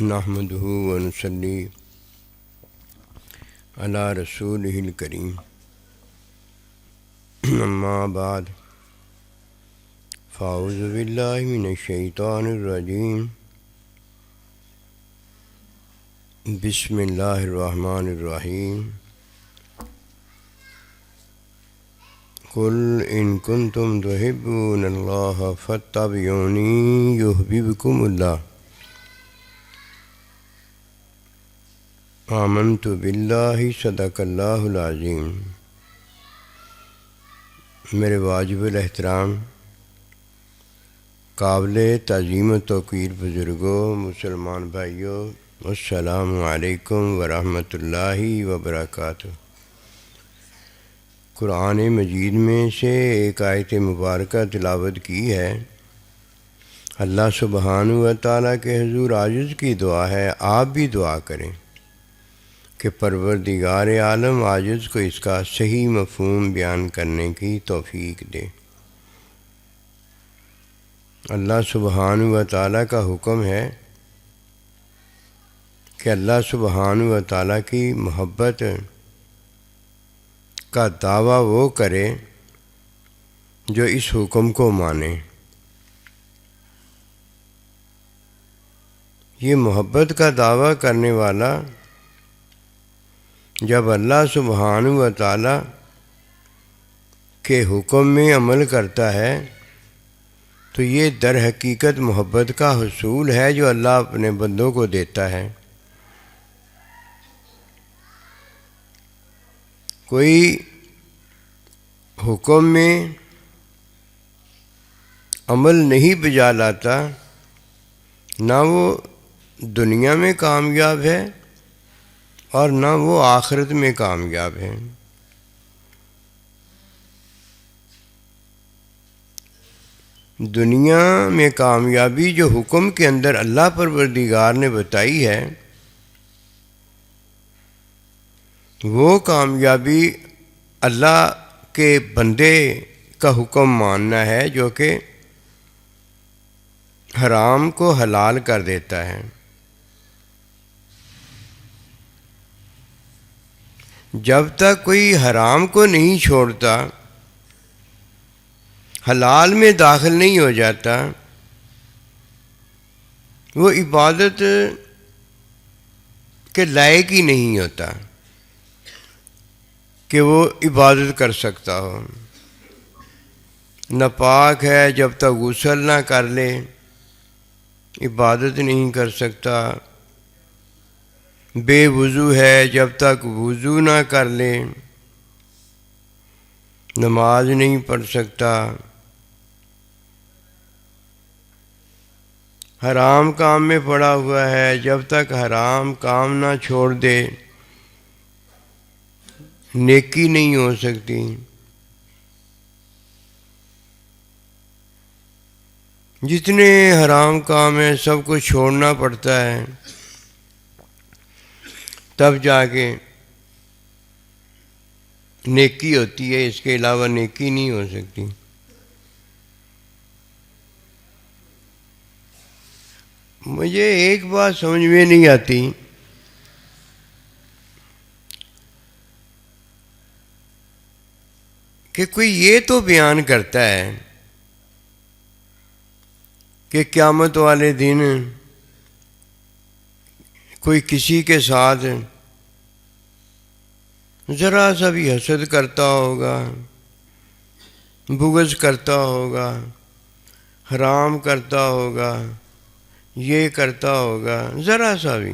نحمدہ ونصلی علی رسولہ الکریم اما بعد فاعوذ باللہ من الشیطان الرجیم بسم اللہ الرحمن الرحیم قل ان کنتم تحبون اللہ فاتبعونی یحببکم اللہ آمنت باللہ صدق اللہ العظیم۔ میرے واجب الاحترام قابل تعظیم و توقیر بزرگوں، مسلمان بھائیوں، السلام علیکم ورحمۃ اللہ وبرکاتہ۔ قرآن مجید میں سے ایک آیت مبارکہ تلاوت کی ہے۔ اللہ سبحانہ و تعالیٰ کے حضور عاجز کی دعا ہے، آپ بھی دعا کریں کہ پروردگار عالم عاجز کو اس کا صحیح مفہوم بیان کرنے کی توفیق دے۔ اللہ سبحانہ و تعالیٰ کا حکم ہے کہ اللہ سبحانہ و تعالیٰ کی محبت کا دعویٰ وہ کرے جو اس حکم کو مانے۔ یہ محبت کا دعویٰ کرنے والا جب اللہ سبحانہ و تعالیٰ کے حکم میں عمل کرتا ہے تو یہ در حقیقت محبت کا حصول ہے جو اللہ اپنے بندوں کو دیتا ہے۔ کوئی حکم میں عمل نہیں بجا لاتا، نہ وہ دنیا میں کامیاب ہے اور نہ وہ آخرت میں کامیاب ہے۔ دنیا میں کامیابی جو حکم کے اندر اللہ پروردگار نے بتائی ہے، وہ کامیابی اللہ کے بندے کا حکم ماننا ہے جو کہ حرام کو حلال کر دیتا ہے۔ جب تک کوئی حرام کو نہیں چھوڑتا، حلال میں داخل نہیں ہو جاتا، وہ عبادت کے لائق ہی نہیں ہوتا کہ وہ عبادت کر سکتا ہو۔ ناپاک ہے، جب تک غسل نہ کر لے عبادت نہیں کر سکتا۔ بے وضو ہے، جب تک وضو نہ کر لے نماز نہیں پڑھ سکتا۔ حرام کام میں پڑا ہوا ہے، جب تک حرام کام نہ چھوڑ دے نیکی نہیں ہو سکتی۔ جتنے حرام کام ہیں سب کو چھوڑنا پڑتا ہے، تب جا کے نیکی ہوتی ہے، اس کے علاوہ نیکی نہیں ہو سکتی۔ مجھے ایک بات سمجھ میں نہیں آتی کہ کوئی یہ تو بیان کرتا ہے کہ قیامت والے دن کوئی کسی کے ساتھ ذرا سا بھی حسد کرتا ہوگا، بغض کرتا ہوگا، حرام کرتا ہوگا، یہ کرتا ہوگا، ذرا سا بھی،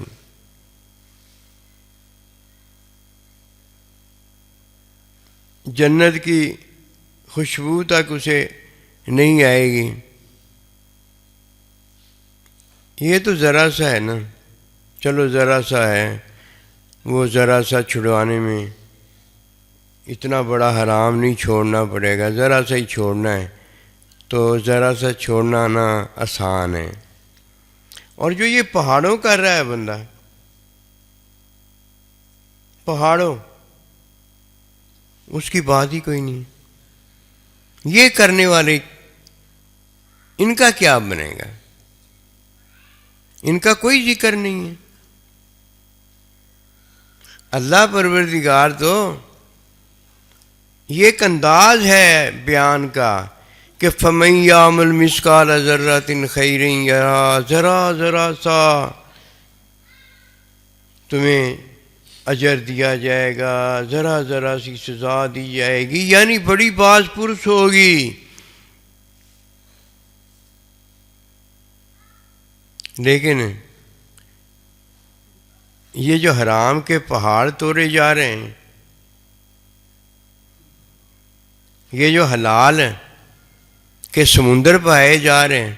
جنت کی خوشبو تک اسے نہیں آئے گی۔ یہ تو ذرا سا ہے نا، چلو ذرا سا ہے، وہ ذرا سا چھڑوانے میں اتنا بڑا حرام نہیں چھوڑنا پڑے گا، ذرا سا ہی چھوڑنا ہے، تو ذرا سا چھوڑنا نا آسان ہے۔ اور جو یہ پہاڑوں کر رہا ہے بندہ، پہاڑوں، اس کی بات ہی کوئی نہیں۔ یہ کرنے والے ان کا کیا بنے گا؟ ان کا کوئی ذکر نہیں ہے۔ اللہ پروردگار تو یہ ایک انداز ہے بیان کا کہ فَمَن يَعْمَلْ مِثْقَالَ ذَرَّةٍ خَيْرٍ يَرَهُ، ذرا سا تمہیں اجر دیا جائے گا، ذرا سی سزا دی جائے گی، یعنی بڑی باز پرس ہوگی۔ لیکن یہ جو حرام کے پہاڑ توڑے جا رہے ہیں، یہ جو حلال کے سمندر پائے جا رہے ہیں،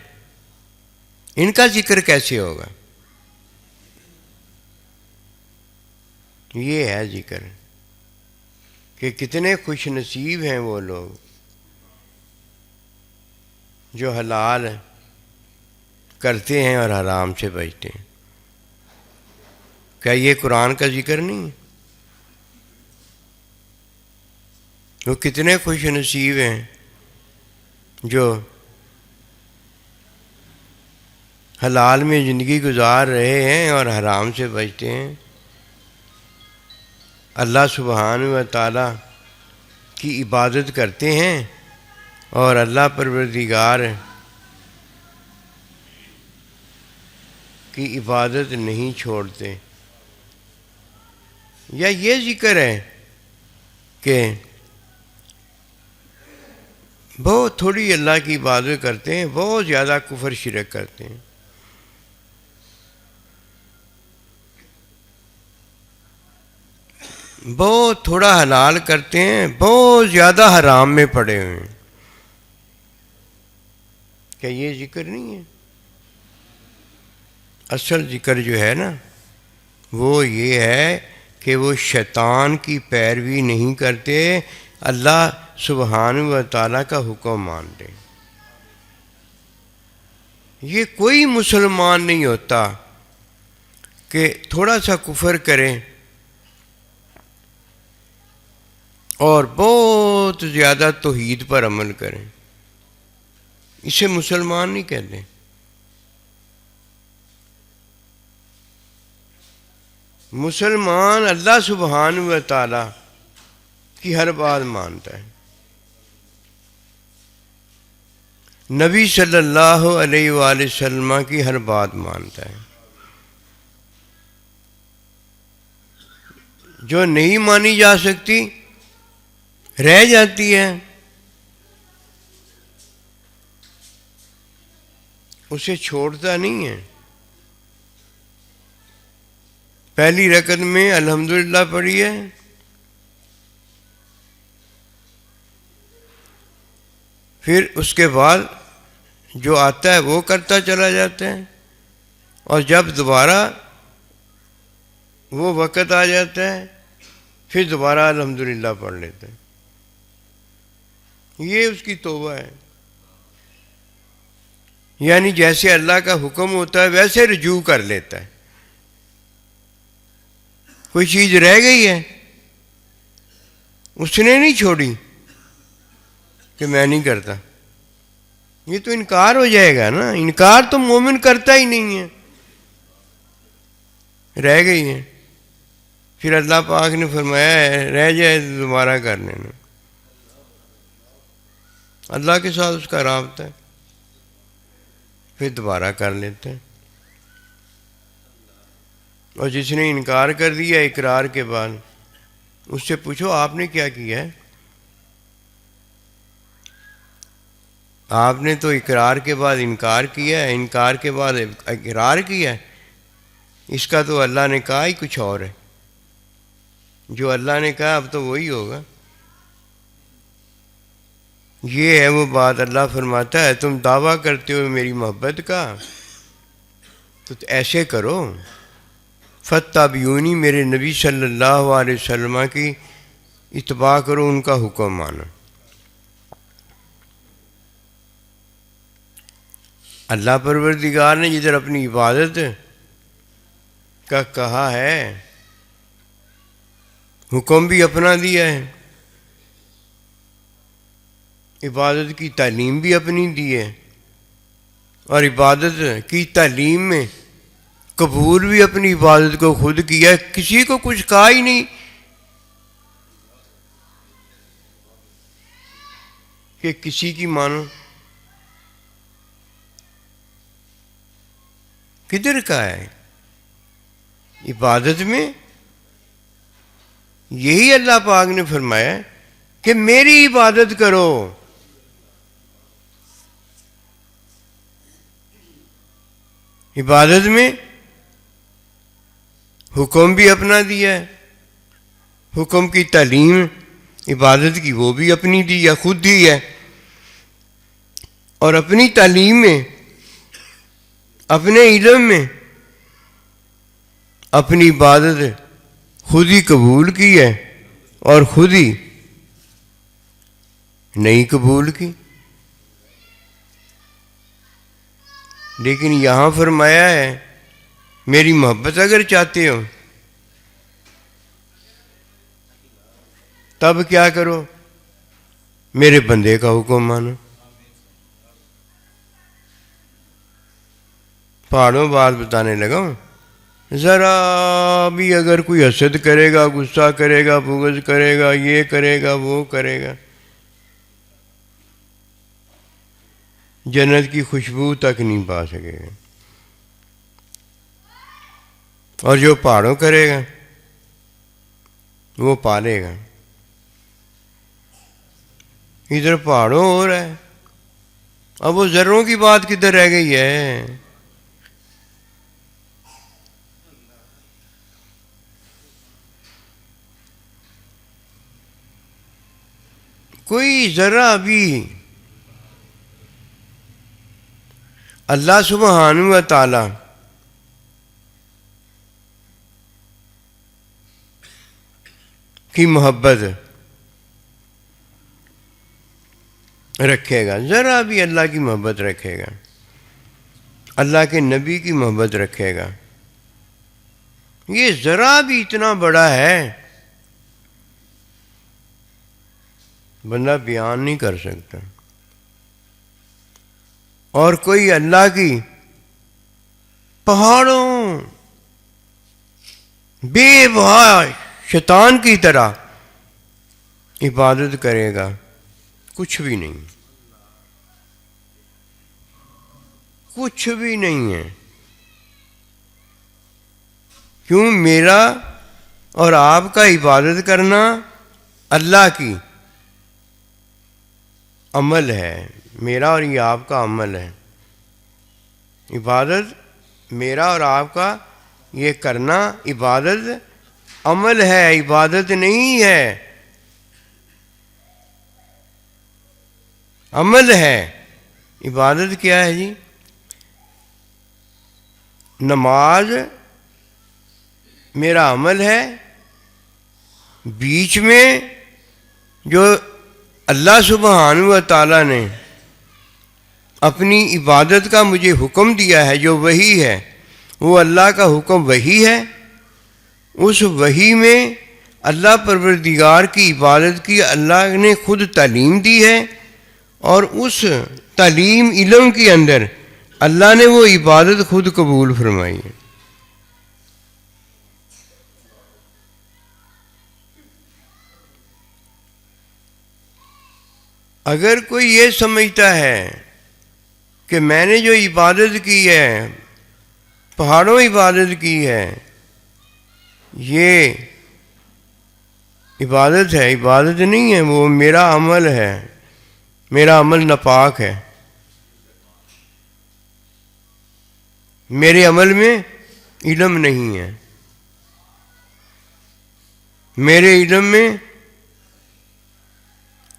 ان کا ذکر کیسے ہوگا؟ یہ ہے ذکر کہ کتنے خوش نصیب ہیں وہ لوگ جو حلال کرتے ہیں اور حرام سے بچتے ہیں۔ کیا یہ قرآن کا ذکر نہیں ہے؟ وہ کتنے خوش نصیب ہیں جو حلال میں زندگی گزار رہے ہیں اور حرام سے بچتے ہیں، اللہ سبحانہ و تعالی کی عبادت کرتے ہیں اور اللہ پروردگار کی عبادت نہیں چھوڑتے۔ یا یہ ذکر ہے کہ بہت تھوڑی اللہ کی عبادت کرتے ہیں، بہت زیادہ کفر شرک کرتے ہیں۔ بہت تھوڑا حلال کرتے ہیں، بہت زیادہ حرام میں پڑے ہوئے ہیں۔ کیا یہ ذکر نہیں ہے؟ اصل ذکر جو ہے نا وہ یہ ہے کہ وہ شیطان کی پیروی نہیں کرتے، اللہ سبحانہ و تعالیٰ کا حکم مانتے۔ یہ کوئی مسلمان نہیں ہوتا کہ تھوڑا سا کفر کرے اور بہت زیادہ توحید پر عمل کریں، اسے مسلمان نہیں کہتے۔ مسلمان اللہ سبحانہ و تعالیٰ کی ہر بات مانتا ہے، نبی صلی اللہ علیہ وآلہ وسلم کی ہر بات مانتا ہے۔ جو نہیں مانی جا سکتی رہ جاتی ہے، اسے چھوڑتا نہیں ہے۔ پہلی رکعت میں الحمدللہ پڑھی ہے، پھر اس کے بعد جو آتا ہے وہ کرتا چلا جاتا ہے، اور جب دوبارہ وہ وقت آ جاتا ہے پھر دوبارہ الحمدللہ پڑھ لیتا ہے۔ یہ اس کی توبہ ہے، یعنی جیسے اللہ کا حکم ہوتا ہے ویسے رجوع کر لیتا ہے۔ کوئی چیز رہ گئی ہے اس نے نہیں چھوڑی کہ میں نہیں کرتا، یہ تو انکار ہو جائے گا نا۔ انکار تو مومن کرتا ہی نہیں ہے، رہ گئی ہے، پھر اللہ پاک نے فرمایا ہے رہ جائے دوبارہ کر لینا۔ اللہ کے ساتھ اس کا رابطہ ہے، پھر دوبارہ کر لیتے ہیں۔ اور جس نے انکار کر دیا اقرار کے بعد، اس سے پوچھو آپ نے کیا کیا ہے؟ آپ نے تو اقرار کے بعد انکار کیا ہے، انکار کے بعد اقرار کیا ہے، اس کا تو اللہ نے کہا ہی کچھ اور ہے۔ جو اللہ نے کہا اب تو وہی ہوگا۔ یہ ہے وہ بات، اللہ فرماتا ہے تم دعویٰ کرتے ہو میری محبت کا تو ایسے کرو، فاتبعونی، میرے نبی صلی اللہ علیہ وسلم کی اتباع کرو، ان کا حکم مانو۔ اللہ پروردگار نے جدھر اپنی عبادت کا کہا ہے، حکم بھی اپنا دیا ہے، عبادت کی تعلیم بھی اپنی دی ہے، اور عبادت کی تعلیم میں قبول بھی اپنی عبادت کو خود کیا، کسی کو کچھ کہا ہی نہیں کہ کسی کی مانو. کدھر کا ہے عبادت میں؟ یہی اللہ پاک نے فرمایا کہ میری عبادت کرو. عبادت میں حکم بھی اپنا دیا ہے، حکم کی تعلیم عبادت کی وہ بھی اپنی دی یا خود دی ہے، اور اپنی تعلیم میں، اپنے علم میں اپنی عبادت خود ہی قبول کی ہے اور خود ہی نہیں قبول کی. لیکن یہاں فرمایا ہے میری محبت اگر چاہتے ہو تب کیا کرو؟ میرے بندے کا حکم مانو. پہاڑوں بات بتانے لگا ہوں، ذرا بھی اگر کوئی حسد کرے گا، غصہ کرے گا، بغض کرے گا، یہ کرے گا، وہ کرے گا، جنت کی خوشبو تک نہیں پا سکے گا. اور جو پہاڑوں کرے گا وہ پالے گا. ادھر پہاڑوں ہو رہا ہے، اب وہ ذروں کی بات کدھر رہ گئی ہے؟ کوئی ذرا بھی اللہ سبحانہ و تعالی کی محبت رکھے گا، ذرا بھی اللہ کی محبت رکھے گا، اللہ کے نبی کی محبت رکھے گا، یہ ذرا بھی اتنا بڑا ہے بندہ بیان نہیں کر سکتا. اور کوئی اللہ کی پہاڑوں بے بہا شیطان کی طرح عبادت کرے گا، کچھ بھی نہیں، کچھ بھی نہیں ہے. کیوں؟ میرا اور آپ کا عبادت کرنا اللہ کی عمل ہے، میرا اور یہ آپ کا عمل ہے. عبادت میرا اور آپ کا یہ کرنا عبادت عمل ہے، عبادت نہیں ہے، عمل ہے. عبادت کیا ہے جی؟ نماز میرا عمل ہے، بیچ میں جو اللہ سبحانہ و تعالیٰ نے اپنی عبادت کا مجھے حکم دیا ہے جو وحی ہے، وہ اللہ کا حکم وحی ہے. اس وحی میں اللہ پروردگار کی عبادت کی اللہ نے خود تعلیم دی ہے، اور اس تعلیم علم کے اندر اللہ نے وہ عبادت خود قبول فرمائی ہے. اگر کوئی یہ سمجھتا ہے کہ میں نے جو عبادت کی ہے، پہاڑوں عبادت کی ہے، یہ عبادت ہے، عبادت نہیں ہے، وہ میرا عمل ہے، میرا عمل ناپاک ہے، میرے عمل میں علم نہیں ہے، میرے علم میں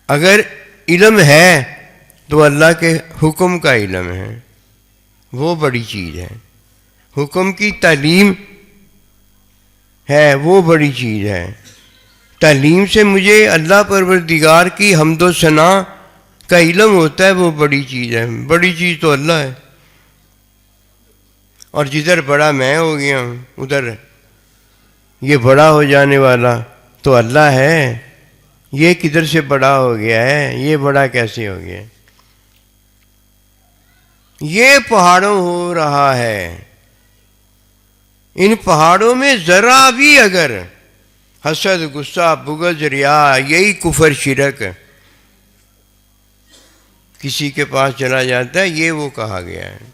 اگر علم ہے تو اللہ کے حکم کا علم ہے، وہ بڑی چیز ہے. حکم کی تعلیم ہے، وہ بڑی چیز ہے. تعلیم سے مجھے اللہ پروردگار کی حمد و ثنا کا علم ہوتا ہے، وہ بڑی چیز ہے. بڑی چیز تو اللہ ہے، اور جدھر بڑا میں ہو گیا ہوں ادھر یہ بڑا ہو جانے والا تو اللہ ہے. یہ کدھر سے بڑا ہو گیا ہے؟ یہ بڑا کیسے ہو گیا؟ یہ پہاڑوں ہو رہا ہے، ان پہاڑوں میں ذرا بھی اگر حسد، غصہ، بغض، ریا، یہی کفر، شرک کسی کے پاس چلا جاتا ہے، یہ وہ کہا گیا ہے۔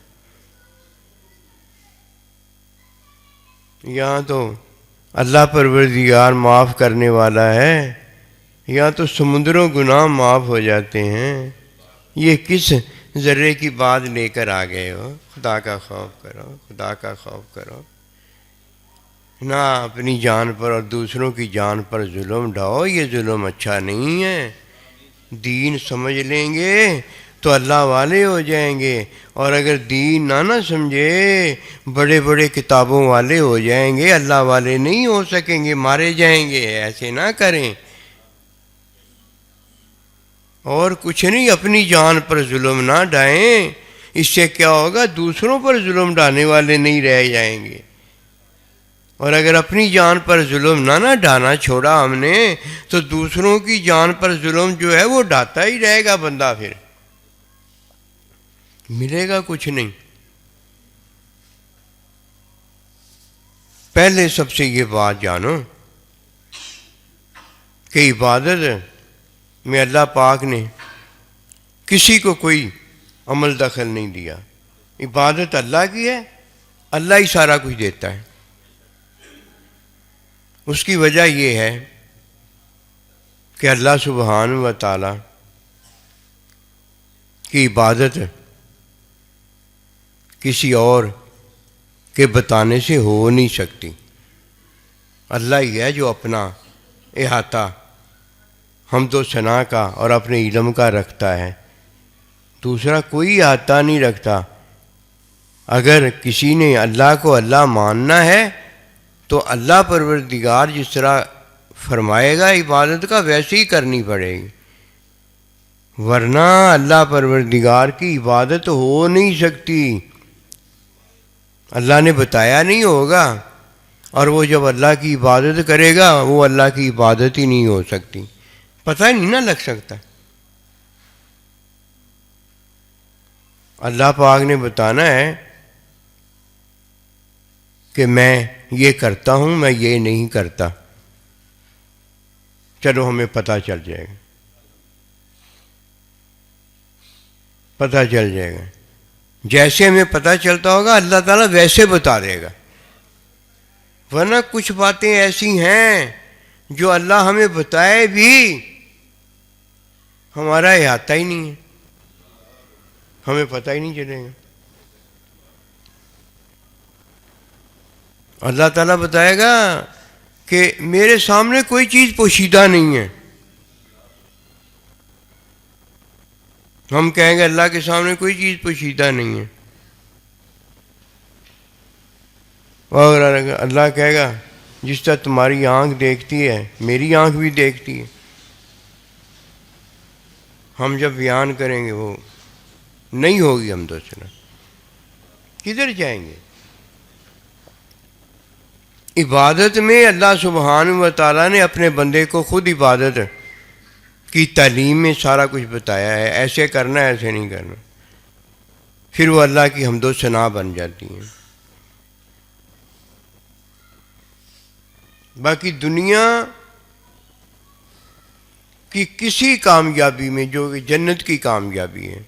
یہاں تو اللہ پروردگار معاف کرنے والا ہے، یہاں تو سمندروں گناہ معاف ہو جاتے ہیں۔ یہ کس ذرے کی بات لے کر آ گئے ہو؟ خدا کا خوف کرو، خدا کا خوف کرو، نہ اپنی جان پر اور دوسروں کی جان پر ظلم ڈھاؤ، یہ ظلم اچھا نہیں ہے۔ دین سمجھ لیں گے تو اللہ والے ہو جائیں گے، اور اگر دین نہ سمجھے بڑے بڑے کتابوں والے ہو جائیں گے، اللہ والے نہیں ہو سکیں گے، مارے جائیں گے۔ ایسے نہ کریں، اور کچھ نہیں، اپنی جان پر ظلم نہ ڈھائیں۔ اس سے کیا ہوگا؟ دوسروں پر ظلم ڈھانے والے نہیں رہ جائیں گے، اور اگر اپنی جان پر ظلم نہ ڈھانا چھوڑا ہم نے، تو دوسروں کی جان پر ظلم جو ہے وہ ڈھاتا ہی رہے گا بندہ، پھر ملے گا کچھ نہیں۔ پہلے سب سے یہ بات جانو کہ عبادت میں اللہ پاک نے کسی کو کوئی عمل دخل نہیں دیا۔ عبادت اللہ کی ہے، اللہ ہی سارا کچھ دیتا ہے۔ اس کی وجہ یہ ہے کہ اللہ سبحانہ و تعالی کی عبادت کسی اور کے بتانے سے ہو نہیں سکتی۔ اللہ ہی ہے جو اپنا احاطہ حمد و ثنا کا اور اپنے علم کا رکھتا ہے، دوسرا کوئی احاطہ نہیں رکھتا۔ اگر کسی نے اللہ کو اللہ ماننا ہے تو اللہ پروردگار جس طرح فرمائے گا عبادت کا، ویسے ہی کرنی پڑے گی، ورنہ اللہ پروردگار کی عبادت ہو نہیں سکتی۔ اللہ نے بتایا نہیں ہوگا، اور وہ جب اللہ کی عبادت کرے گا وہ اللہ کی عبادت ہی نہیں ہو سکتی، پتہ ہی نہیں نہ لگ سکتا۔ اللہ پاک نے بتانا ہے کہ میں یہ کرتا ہوں، میں یہ نہیں کرتا، چلو ہمیں پتہ چل جائے گا، پتہ چل جائے گا۔ جیسے ہمیں پتہ چلتا ہوگا اللہ تعالیٰ ویسے بتا دے گا، ورنہ کچھ باتیں ایسی ہیں جو اللہ ہمیں بتائے بھی ہمارا احاطہ ہی نہیں ہے، ہمیں پتہ ہی نہیں چلے گا۔ اللہ تعالیٰ بتائے گا کہ میرے سامنے کوئی چیز پوشیدہ نہیں ہے، ہم کہیں گے اللہ کے سامنے کوئی چیز پوشیدہ نہیں ہے، اور اللہ کہے گا جس طرح تمہاری آنکھ دیکھتی ہے میری آنکھ بھی دیکھتی ہے۔ ہم جب بیان کریں گے وہ نہیں ہوگی ہم دوسرا، کدھر جائیں گے؟ عبادت میں اللہ سبحانہ و تعالیٰ نے اپنے بندے کو خود عبادت کی تعلیم میں سارا کچھ بتایا ہے، ایسے کرنا ہے، ایسے نہیں کرنا، پھر وہ اللہ کی حمد و ثنا بن جاتی ہیں۔ باقی دنیا کی کسی کامیابی میں جو کہ جنت کی کامیابی ہے،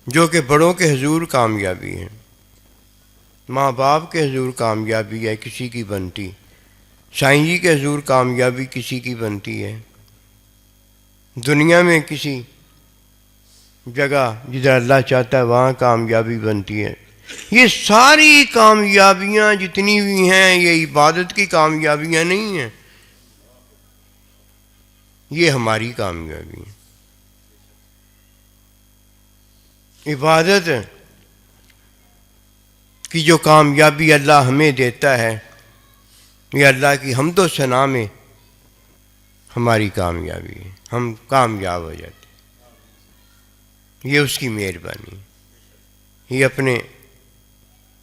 جو کہ بڑوں کے حضور کامیابی ہے، ماں باپ کے حضور کامیابی ہے کسی کی بنتی، سائیں جی کے حضور کامیابی کسی کی بنتی ہے، دنیا میں کسی جگہ جدھر اللہ چاہتا ہے وہاں کامیابی بنتی ہے۔ یہ ساری کامیابیاں جتنی بھی ہیں یہ عبادت کی کامیابیاں نہیں ہیں، یہ ہماری کامیابی ہے۔ عبادت کی جو کامیابی اللہ ہمیں دیتا ہے، یہ اللہ کی حمد و ثنا میں ہماری کامیابی ہے، ہم کامیاب ہو جاتے ہیں، یہ اس کی مہربانی ہے، یہ اپنے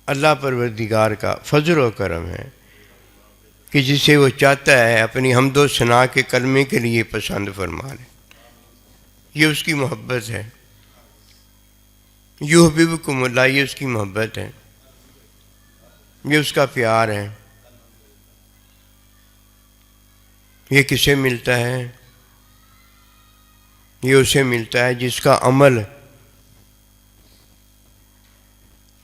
اللہ پروردگار کا فضل و کرم ہے کہ جسے وہ چاہتا ہے اپنی حمد و ثنا کے کلمے کے لیے پسند فرما لے، یہ اس کی محبت ہے۔ یحببکم اللہ، یہ اس کی محبت ہے۔ یہ اس کا پیار ہے۔ یہ کسے ملتا ہے؟ یہ اسے ملتا ہے جس کا عمل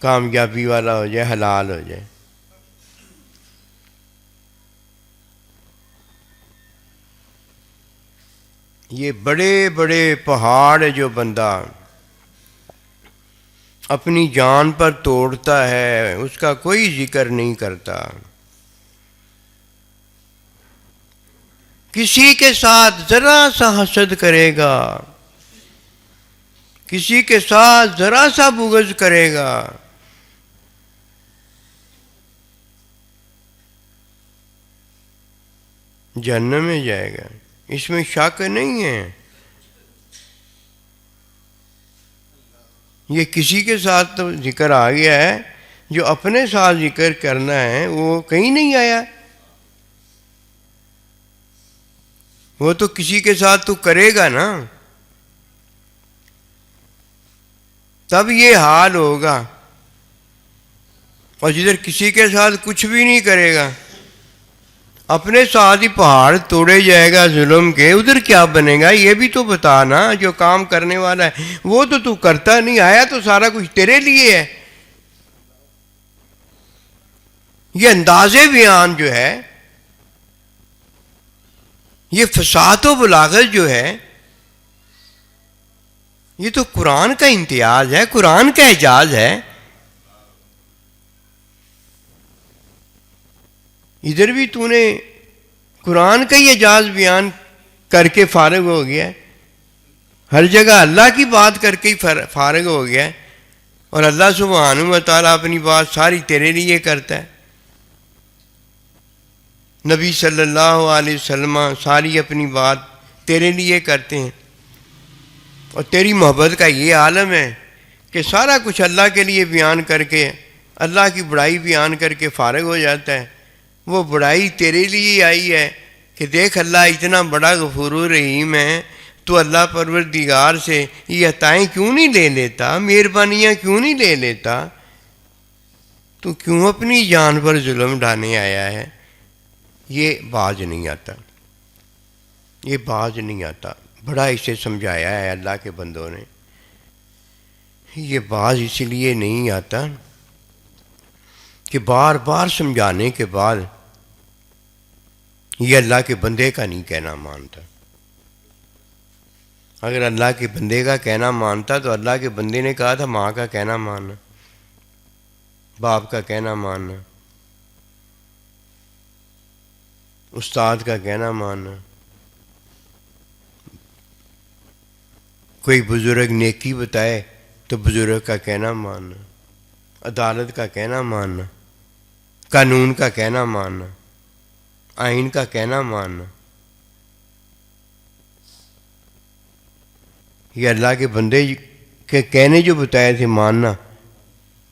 کامیابی والا ہو جائے، حلال ہو جائے۔ یہ بڑے بڑے پہاڑ جو بندہ اپنی جان پر توڑتا ہے اس کا کوئی ذکر نہیں کرتا۔ کسی کے ساتھ ذرا سا حسد کرے گا، کسی کے ساتھ ذرا سا بغض کرے گا، جہنم میں جائے گا، اس میں شک نہیں ہے۔ یہ کسی کے ساتھ تو ذکر آ گیا ہے، جو اپنے ساتھ ذکر کرنا ہے وہ کہیں نہیں آیا۔ وہ تو کسی کے ساتھ تو کرے گا نا، تب یہ حال ہوگا۔ اور جدھر کسی کے ساتھ کچھ بھی نہیں کرے گا، اپنے ساتھ ہی پہاڑ توڑے جائے گا ظلم کے، ادھر کیا بنے گا یہ بھی تو بتا نا۔ جو کام کرنے والا ہے وہ تو کرتا نہیں، آیا تو سارا کچھ تیرے لیے ہے۔ یہ انداز بیان جو ہے، یہ فصاحت و بلاغت جو ہے، یہ تو قرآن کا امتیاز ہے، قرآن کا اعجاز ہے۔ ادھر بھی تو نے قرآن کا ہی اعجاز بیان کر کے فارغ ہو گیا، ہر جگہ اللہ کی بات کر کے ہی فارغ ہو گیا، اور اللہ سبحانہ و تعالیٰ اپنی بات ساری تیرے لیے کرتا ہے۔ نبی صلی اللہ علیہ وسلم ساری اپنی بات تیرے لیے کرتے ہیں، اور تیری محبت کا یہ عالم ہے کہ سارا کچھ اللہ کے لیے بیان کر کے، اللہ کی بڑائی بیان کر کے فارغ ہو جاتا ہے۔ وہ بڑائی تیرے لیے آئی ہے کہ دیکھ اللہ اتنا بڑا غفور رحیم ہے، تو اللہ پروردگار سے یہ عطائیں کیوں نہیں لے لیتا، مہربانیاں کیوں نہیں لے لیتا؟ تو کیوں اپنی جان پر ظلم ڈھانے آیا ہے؟ یہ باز نہیں آتا، یہ باز نہیں آتا۔ بڑا اسے سمجھایا ہے اللہ کے بندوں نے۔ یہ باز اس لیے نہیں آتا کہ بار بار سمجھانے کے بعد یہ اللہ کے بندے کا نہیں کہنا مانتا۔ اگر اللہ کے بندے کا کہنا مانتا تو اللہ کے بندے نے کہا تھا ماں کا کہنا ماننا، باپ کا کہنا ماننا، استاد کا کہنا ماننا، کوئی بزرگ نیکی بتائے تو بزرگ کا کہنا ماننا، عدالت کا کہنا ماننا، قانون کا کہنا ماننا، آئین کا کہنا ماننا۔ یہ اللہ کے بندے کے کہنے جو بتائے تھے ماننا،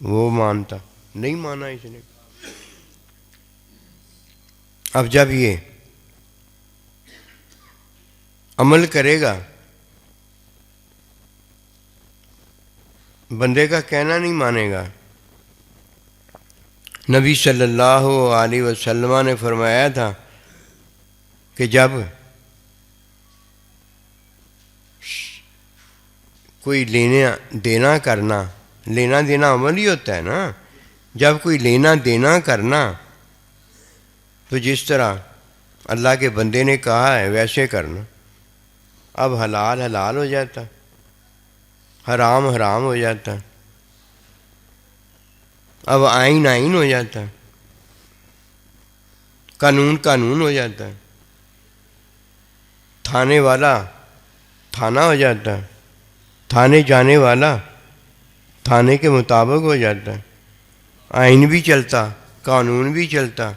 وہ مانتا نہیں، مانا اس نے۔ اب جب یہ عمل کرے گا، بندے کا کہنا نہیں مانے گا۔ نبی صلی اللہ علیہ وسلم نے فرمایا تھا کہ جب کوئی لینا دینا کرنا، لینا دینا عمل ہی ہوتا ہے نا، جب کوئی لینا دینا کرنا تو جس طرح اللہ کے بندے نے کہا ہے ویسے کرنا۔ اب حلال حلال ہو جاتا، حرام حرام ہو جاتا، اب آئین آئین ہو جاتا، قانون قانون ہو جاتا، تھانے والا تھانہ ہو جاتا، تھانے جانے والا تھانے کے مطابق ہو جاتا، آئین بھی چلتا، قانون بھی چلتا،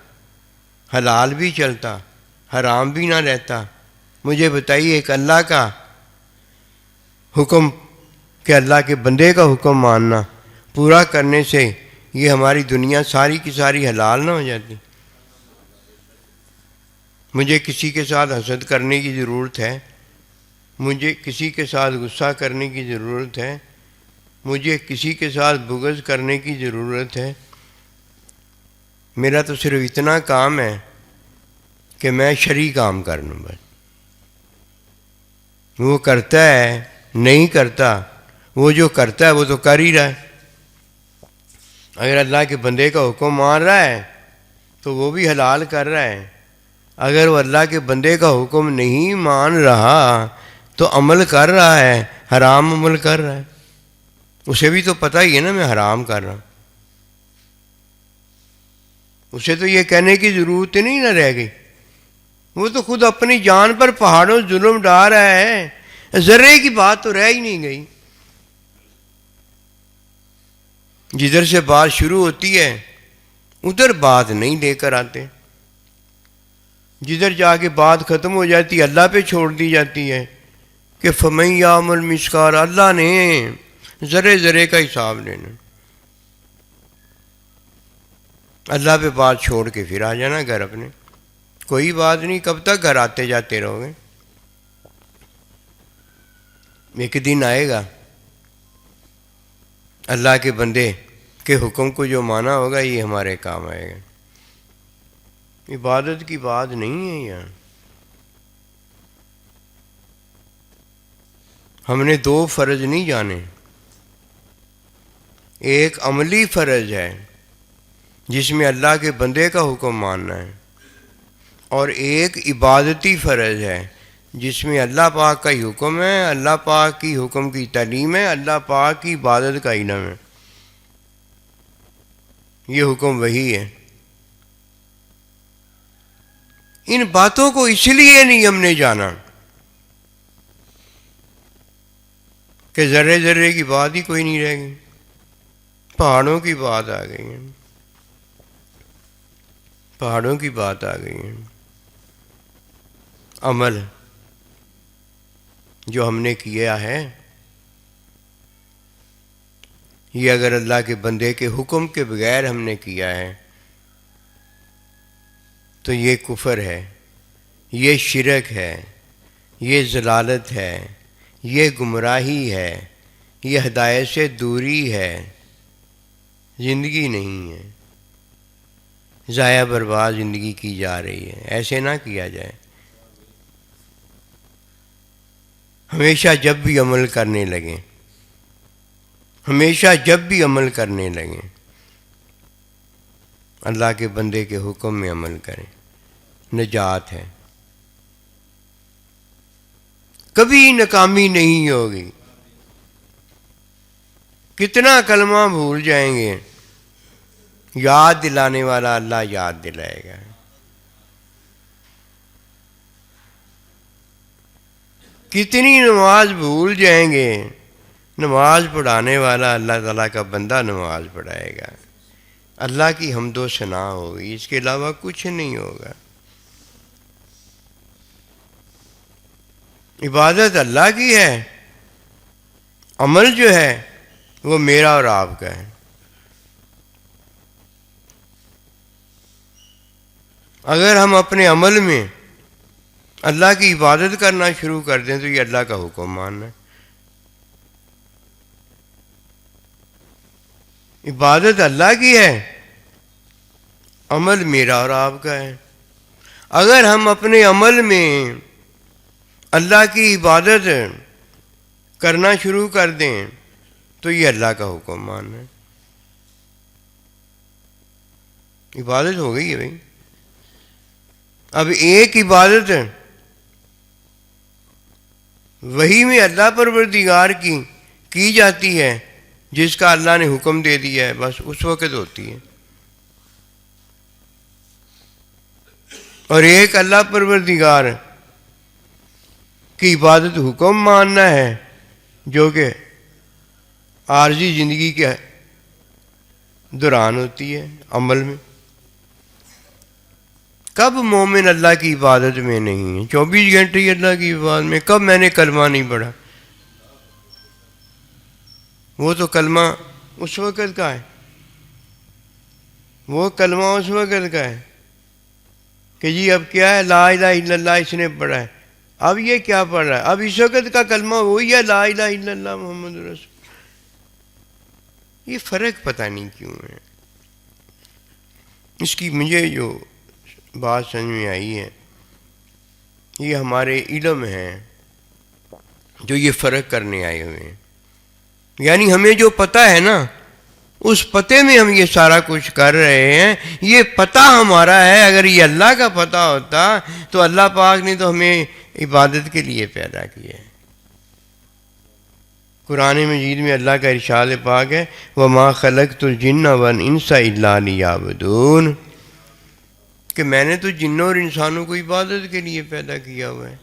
حلال بھی چلتا، حرام بھی نہ رہتا۔ مجھے بتائیے ایک اللہ کا حکم کہ اللہ کے بندے کا حکم ماننا پورا کرنے سے یہ ہماری دنیا ساری کی ساری حلال نہ ہو جاتی؟ مجھے کسی کے ساتھ حسد کرنے کی ضرورت ہے، مجھے کسی کے ساتھ غصہ کرنے کی ضرورت ہے، مجھے کسی کے ساتھ بغض کرنے کی ضرورت ہے؟ میرا تو صرف اتنا کام ہے کہ میں شرعی کام کر لوں بس. وہ کرتا ہے نہیں کرتا، وہ جو کرتا ہے وہ تو کر ہی رہا ہے. اگر اللہ کے بندے کا حکم مان رہا ہے تو وہ بھی حلال کر رہا ہے. اگر وہ اللہ کے بندے کا حکم نہیں مان رہا تو عمل کر رہا ہے، حرام عمل کر رہا ہے. اسے بھی تو پتہ ہی ہے نا میں حرام کر رہا ہوں. اسے تو یہ کہنے کی ضرورت نہیں نہ رہ گئی. وہ تو خود اپنی جان پر پہاڑوں ظلم ڈال رہا ہے، ذرے کی بات تو رہ ہی نہیں گئی. جدھر سے بات شروع ہوتی ہے ادھر بات نہیں لے کر آتے، جدھر جا کے بات ختم ہو جاتی ہے اللہ پہ چھوڑ دی جاتی ہے کہ فَمَن يَعْمَلْ مِثْقَالَ، اللہ نے ذرے ذرے کا حساب لینا. اللہ پہ بات چھوڑ کے پھر آ جانا گھر اپنے. کوئی بات نہیں، کب تک گھر آتے جاتے رہو گے؟ ایک دن آئے گا اللہ کے بندے کے حکم کو جو مانا ہوگا یہ ہمارے کام آئے گا. عبادت کی بات نہیں ہے یہاں. ہم نے دو فرض نہیں جانے. ایک عملی فرض ہے جس میں اللہ کے بندے کا حکم ماننا ہے، اور ایک عبادتی فرض ہے جس میں اللہ پاک کا ہی حکم ہے، اللہ پاک کی حکم کی تعلیم ہے، اللہ پاک کی عبادت کا علم ہے. یہ حکم وہی ہے. ان باتوں کو اس لیے نہیں ہم نے جانا کہ ذرے ذرے کی بات ہی کوئی نہیں رہ گئی، پہاڑوں کی بات آ گئی ہے. پہاڑوں کی بات آ گئی ہے. عمل جو ہم نے کیا ہے یہ اگر اللہ کے بندے کے حکم کے بغیر ہم نے کیا ہے تو یہ کفر ہے، یہ شرک ہے، یہ ضلالت ہے، یہ گمراہی ہے، یہ ہدایت سے دوری ہے. زندگی نہیں ہے، ضائع برباد زندگی کی جا رہی ہے. ایسے نہ کیا جائے. ہمیشہ جب بھی عمل کرنے لگیں، ہمیشہ جب بھی عمل کرنے لگیں اللہ کے بندے کے حکم میں عمل کریں. نجات ہے، کبھی ناکامی نہیں ہوگی. کتنا کلمہ بھول جائیں گے، یاد دلانے والا اللہ یاد دلائے گا. کتنی نماز بھول جائیں گے، نماز پڑھانے والا اللہ تعالیٰ کا بندہ نماز پڑھائے گا. اللہ کی حمد و ثنا ہوگی، اس کے علاوہ کچھ نہیں ہوگا. عبادت اللہ کی ہے، عمل جو ہے وہ میرا اور آپ کا ہے. اگر ہم اپنے عمل میں اللہ کی عبادت کرنا شروع کر دیں تو یہ اللہ کا حکم ماننا ہے. عبادت اللہ کی ہے، عمل میرا اور آپ کا ہے. اگر ہم اپنے عمل میں اللہ کی عبادت کرنا شروع کر دیں تو یہ اللہ کا حکم ماننا ہے. عبادت ہو گئی ہے بھائی. اب ایک عبادت وہی میں اللہ پروردگار کی جاتی ہے جس کا اللہ نے حکم دے دیا ہے، بس اس وقت ہوتی ہے. اور ایک اللہ پروردگار کی عبادت حکم ماننا ہے جو کہ عارضی زندگی کے دوران ہوتی ہے عمل میں. کب مومن اللہ کی عبادت میں نہیں ہے؟ 24 گھنٹے ہی اللہ کی عبادت میں. کب میں نے کلمہ نہیں پڑھا؟ وہ تو کلمہ اس وقت کا ہے، وہ کلمہ اس وقت کا ہے کہ جی اب کیا ہے، لا الہ الا اللہ اس نے پڑھا ہے. اب یہ کیا پڑھ رہا ہے؟ اب اس وقت کا کلمہ وہی ہے، لا الہ الا اللہ محمد رسول. یہ فرق پتہ نہیں کیوں ہے. اس کی مجھے جو بات سمجھ میں آئی ہے، یہ ہمارے علم ہیں جو یہ فرق کرنے آئے ہوئے ہیں. یعنی ہمیں جو پتہ ہے نا، اس پتے میں ہم یہ سارا کچھ کر رہے ہیں. یہ پتہ ہمارا ہے. اگر یہ اللہ کا پتہ ہوتا تو اللہ پاک نے تو ہمیں عبادت کے لیے پیدا کیا ہے. قرآن مجید میں اللہ کا ارشاد پاک ہے، وَمَا خَلَقْتُ الْجِنَّ وَالْإِنسَ إِلَّا لِيَعْبُدُونِ، کہ میں نے تو جنوں اور انسانوں کو عبادت کے لیے پیدا کیا ہوا ہے.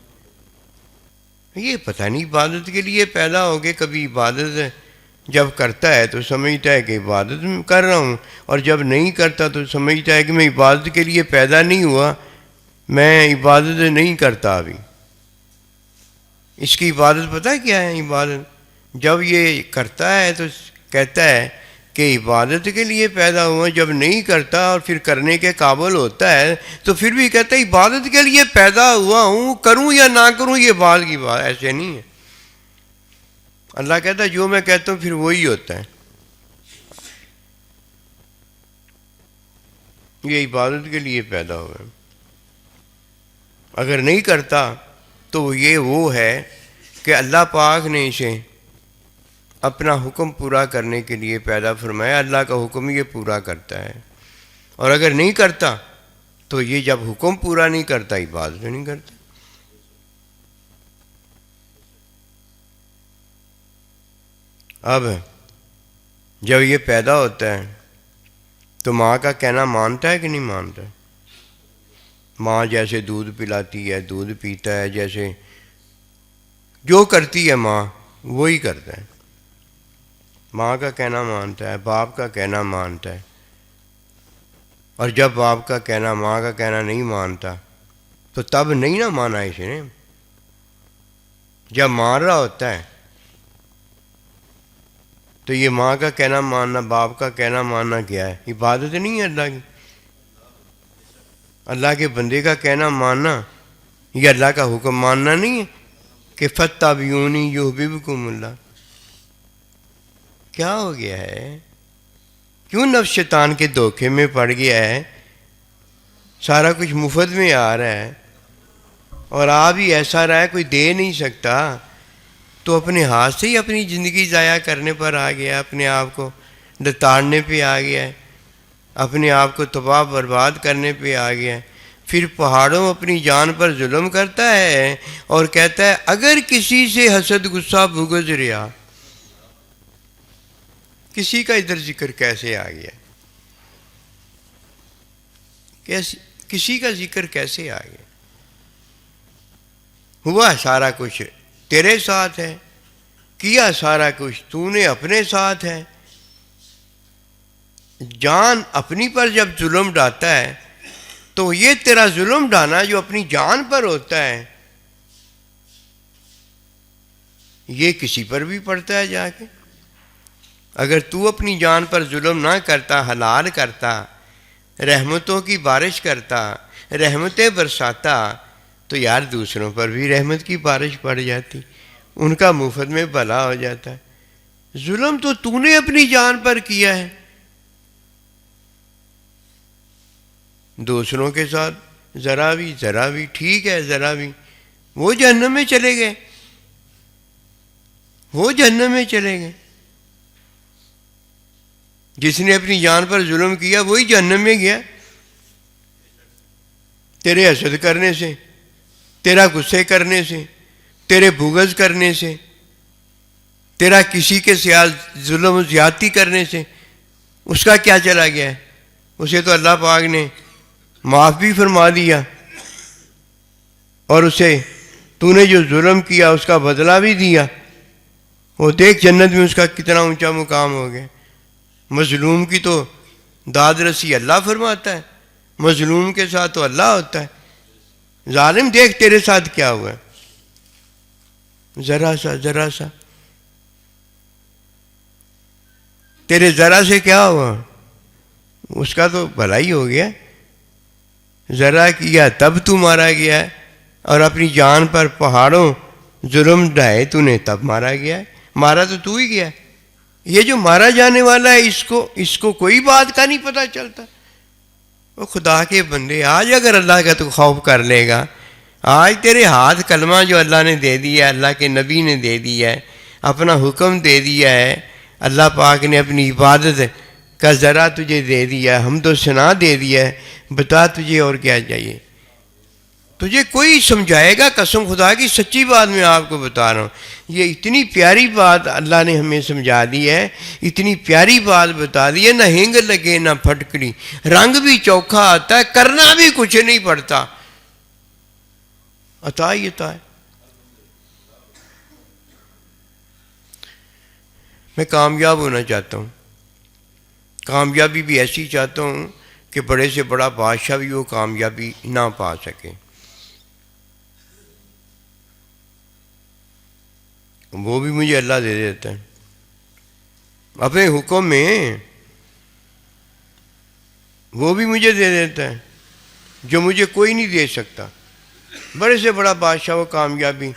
یہ پتہ نہیں عبادت کے لیے پیدا ہو کے کبھی عبادت جب کرتا ہے تو سمجھتا ہے کہ عبادت کر رہا ہوں، اور جب نہیں کرتا تو سمجھتا ہے کہ میں عبادت کے لیے پیدا نہیں ہوا، میں عبادت نہیں کرتا. ابھی اس کی عبادت پتہ کیا ہے؟ عبادت جب یہ کرتا ہے تو کہتا ہے کہ عبادت کے لیے پیدا ہوا، جب نہیں کرتا اور پھر کرنے کے قابل ہوتا ہے تو پھر بھی کہتا ہے عبادت کے لیے پیدا ہوا ہوں، کروں یا نہ کروں یہ بات کی بات. ایسے نہیں ہے. اللہ کہتا ہے جو میں کہتا ہوں پھر وہی ہوتا ہے. یہ عبادت کے لیے پیدا ہوا ہے. اگر نہیں کرتا تو یہ وہ ہے کہ اللہ پاک نے اسے اپنا حکم پورا کرنے کے لیے پیدا فرمایا. اللہ کا حکم یہ پورا کرتا ہے، اور اگر نہیں کرتا تو یہ جب حکم پورا نہیں کرتا عبادت نہیں کرتا. اب جب یہ پیدا ہوتا ہے تو ماں کا کہنا مانتا ہے کہ نہیں مانتا؟ ماں جیسے دودھ پلاتی ہے دودھ پیتا ہے، جیسے جو کرتی ہے ماں وہی کرتا ہے. ماں کا کہنا مانتا ہے، باپ کا کہنا مانتا ہے. اور جب باپ کا کہنا ماں کا کہنا نہیں مانتا تو تب نہیں نہ مانا اس نے. جب مان رہا ہوتا ہے تو یہ ماں کا کہنا ماننا، باپ کا کہنا ماننا کیا ہے؟ عبادت نہیں ہے اللہ کی. اللہ کے بندے کا کہنا ماننا یہ اللہ کا حکم ماننا نہیں ہے کہ فَاتَّبِعُونِی یُحْبِبْکُمُ اللہ. کیا ہو گیا ہے؟ کیوں نفس شیطان کے دھوکے میں پڑ گیا ہے؟ سارا کچھ مفت میں آ رہا ہے اور آ بھی ایسا رہا ہے کوئی دے نہیں سکتا، تو اپنے ہاتھ سے ہی اپنی زندگی ضائع کرنے پر آ گیا، اپنے آپ کو لتاڑنے پہ آ گیا ہے، اپنے آپ کو تباہ برباد کرنے پہ آ گیا ہے. پھر پہاڑوں اپنی جان پر ظلم کرتا ہے اور کہتا ہے اگر کسی سے حسد غصہ بغض ریا. کسی کا ادھر ذکر کیسے آ گیا؟ کسی کا ذکر کیسے آ گیا؟ ہوا سارا کچھ تیرے ساتھ ہے، کیا سارا کچھ تو نے اپنے ساتھ ہے. جان اپنی پر جب ظلم ڈالتا ہے تو یہ تیرا ظلم ڈانا جو اپنی جان پر ہوتا ہے یہ کسی پر بھی پڑتا ہے جا کے. اگر تو اپنی جان پر ظلم نہ کرتا، حلال کرتا، رحمتوں کی بارش کرتا، رحمتیں برساتا، تو یار دوسروں پر بھی رحمت کی بارش پڑ جاتی، ان کا مفت میں بھلا ہو جاتا ہے. ظلم تو نے اپنی جان پر کیا ہے. دوسروں کے ساتھ ذرا بھی ٹھیک ہے، ذرا بھی وہ جہنم میں چلے گئے، وہ جہنم میں چلے گئے. جس نے اپنی جان پر ظلم کیا وہی جہنم میں گیا، تیرے حسد کرنے سے، تیرا غصے کرنے سے، تیرے بغض کرنے سے، تیرا کسی کے ساتھ ظلم و زیادتی کرنے سے. اس کا کیا چلا گیا ہے؟ اسے تو اللہ پاک نے معاف بھی فرما دیا، اور اسے تو نے جو ظلم کیا اس کا بدلہ بھی دیا. وہ دیکھ جنت میں اس کا کتنا اونچا مقام ہو گیا. مظلوم کی تو داد رسی اللہ فرماتا ہے، مظلوم کے ساتھ تو اللہ ہوتا ہے. ظالم دیکھ تیرے ساتھ کیا ہوا ہے، ذرا سا تیرے ذرا سے کیا ہوا، اس کا تو بھلائی ہو گیا. ذرا کیا تب تو مارا گیا ہے، اور اپنی جان پر پہاڑوں ظلم ڈھائے تو نے تب مارا گیا ہے. مارا تو ہی گیا. یہ جو مارا جانے والا ہے اس کو کوئی بات کا نہیں پتہ چلتا. وہ خدا کے بندے، آج اگر اللہ کا تو خوف کر لے گا، آج تیرے ہاتھ کلمہ جو اللہ نے دے دیا ہے، اللہ کے نبی نے دے دیا ہے، اپنا حکم دے دیا ہے، اللہ پاک نے اپنی عبادت کا ذرا تجھے دے دیا ہے، حمد و ثنا دے دیا ہے، بتا تجھے اور کیا چاہیے؟ تجھے کوئی سمجھائے گا؟ قسم خدا کی سچی بات میں آپ کو بتا رہا ہوں، یہ اتنی پیاری بات اللہ نے ہمیں سمجھا دی ہے، اتنی پیاری بات بتا دی ہے، نہ ہنگ لگے نہ پھٹکڑی، رنگ بھی چوکھا آتا ہے، کرنا بھی کچھ نہیں پڑتا، عطا ہی عطا ہے۔ میں کامیاب ہونا چاہتا ہوں، کامیابی بھی ایسی چاہتا ہوں کہ بڑے سے بڑا بادشاہ بھی وہ کامیابی نہ پا سکے، وہ بھی مجھے اللہ دے دیتا ہے اپنے حکم میں، وہ بھی مجھے دے دیتا ہے جو مجھے کوئی نہیں دے سکتا، بڑے سے بڑا بادشاہ وہ کامیابی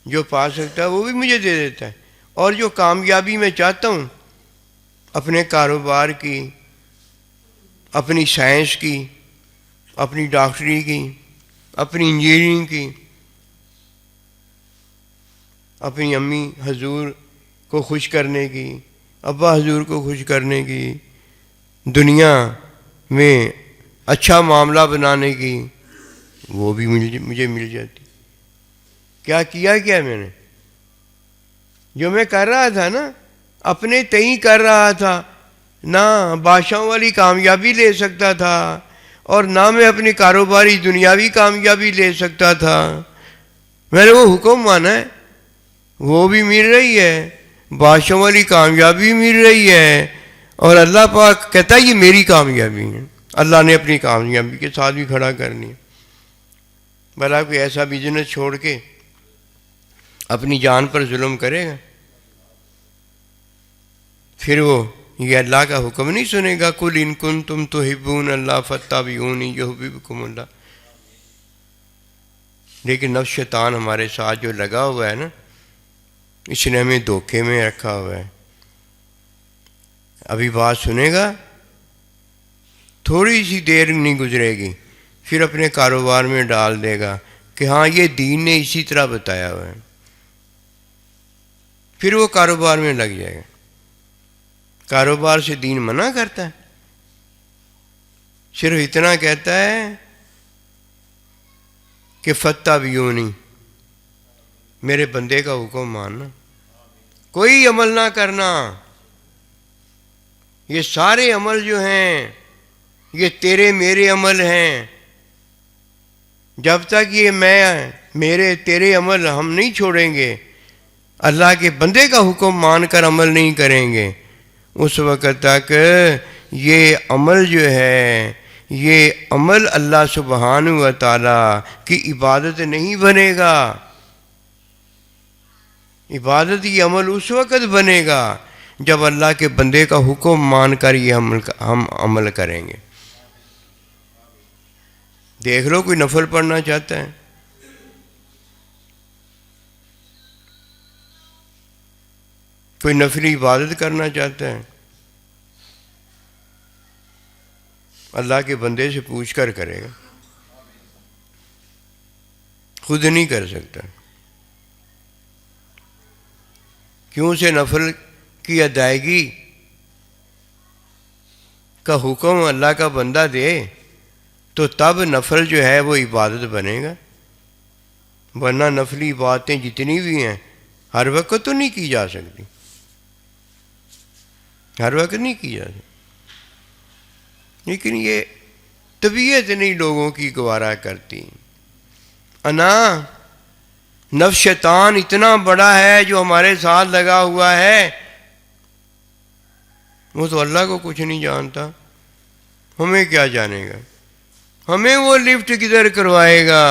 جو پا سکتا ہے وہ بھی مجھے دے دیتا ہے، اور جو کامیابی میں چاہتا ہوں اپنے کاروبار کی، اپنی سائنس کی، اپنی ڈاکٹری کی، اپنی انجینئرنگ کی، اپنی امی حضور کو خوش کرنے کی، ابا حضور کو خوش کرنے کی، دنیا میں اچھا معاملہ بنانے کی، وہ بھی مجھے مل جاتی۔ کیا میں نے جو میں کر رہا تھا نا، اپنے تئیں کر رہا تھا، نہ بادشاہوں والی کامیابی لے سکتا تھا اور نہ میں اپنی کاروباری دنیاوی کامیابی لے سکتا تھا، میں نے وہ حکم مانا ہے، وہ بھی مل رہی ہے، بادشاہوں والی کامیابی مل رہی ہے، اور اللہ پاک کہتا ہے یہ میری کامیابی ہے، اللہ نے اپنی کامیابی کے ساتھ بھی کھڑا کرنی ہے۔ بھلا کوئی ایسا بزنس چھوڑ کے اپنی جان پر ظلم کرے گا؟ پھر وہ یہ اللہ کا حکم نہیں سنے گا، قُلْ إِن كُنتُمْ تُحِبُّونَ اللَّهَ فَاتَّبِعُونِي يُحْبِبْكُمُ اللَّهُ۔ لیکن نفس شیطان ہمارے ساتھ جو لگا ہوا ہے نا، اس نے ہمیں دھوکے میں رکھا ہوا ہے، ابھی بات سنے گا، تھوڑی سی دیر نہیں گزرے گی پھر اپنے کاروبار میں ڈال دے گا کہ ہاں یہ دین نے اسی طرح بتایا ہوا ہے، پھر وہ کاروبار میں لگ جائے گا۔ کاروبار سے دین منع کرتا ہے، صرف اتنا کہتا ہے کہ فَاتَّبِعُونِی، میرے بندے کا حکم ماننا، کوئی عمل نہ کرنا، یہ سارے عمل جو ہیں یہ تیرے میرے عمل ہیں، جب تک یہ میرے تیرے عمل ہم نہیں چھوڑیں گے، اللہ کے بندے کا حکم مان کر عمل نہیں کریں گے، اس وقت تک یہ عمل جو ہے، یہ عمل اللہ سبحانہ و تعالیٰ کی عبادت نہیں بنے گا۔ عبادت یہ عمل اس وقت بنے گا جب اللہ کے بندے کا حکم مان کر یہ ہم عمل کریں گے۔ دیکھ لو کوئی نفل پڑھنا چاہتا ہے، کوئی نفلی عبادت کرنا چاہتا ہے، اللہ کے بندے سے پوچھ کر کرے گا، خود نہیں کر سکتا۔ کیوں سے نفل کی ادائیگی کا حکم اللہ کا بندہ دے تو تب نفل جو ہے وہ عبادت بنے گا، ورنہ نفلی عبادتیں جتنی بھی ہیں ہر وقت تو نہیں کی جا سکتی، ہر وقت نہیں کی جا سکتی، لیکن یہ طبیعت نہیں لوگوں کی گوارا کرتی۔ نفس شیطان اتنا بڑا ہے جو ہمارے ساتھ لگا ہوا ہے، وہ تو اللہ کو کچھ نہیں جانتا، ہمیں کیا جانے گا، ہمیں وہ لفٹ کدھر کروائے گا۔